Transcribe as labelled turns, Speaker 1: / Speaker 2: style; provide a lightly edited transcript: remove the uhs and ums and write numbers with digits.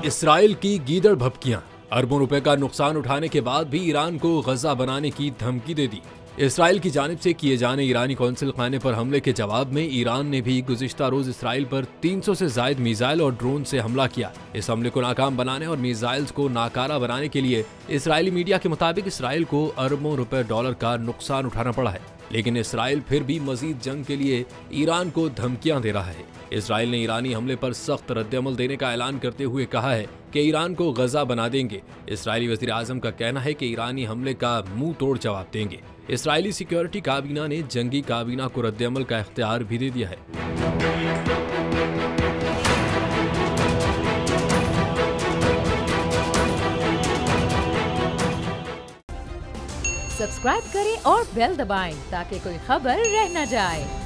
Speaker 1: Israel की गीदड़ भभकियां, अरबों रुपए का नुकसान उठाने के बाद भी ईरान को गजा बनाने की धमकी दे दी। इसराइल की जानिब से किए जाने ईरानी कौंसिल खाने पर हमले के जवाब में ईरान ने भी गुज़िश्ता रोज इसराइल पर 300 से ज्यादा मिसाइल और ड्रोन से हमला किया। इस हमले को नाकाम बनाने और मिसाइल्स को नाकारा बनाने के लिए इसराइली मीडिया के मुताबिक इसराइल को अरबों रुपए डॉलर का नुकसान उठाना पड़ा है, लेकिन इसराइल फिर भी मजीद जंग के लिए ईरान को धमकियां दे रहा है। इसराइल ने ईरानी हमले पर सख्त रद्द-ए-अमल देने का ऐलान करते हुए कहा है कि ईरान को गजा बना देंगे। इसराइली वज़ीर आज़म का कहना है कि ईरानी हमले का मुंह तोड़ जवाब देंगे। इसराइली सिक्योरिटी काबीना ने जंगी काबीना को रद्द-ए-अमल का इख्तियार भी दे दिया है।
Speaker 2: सब्सक्राइब करें और बेल दबाएं ताकि कोई खबर रह न जाए।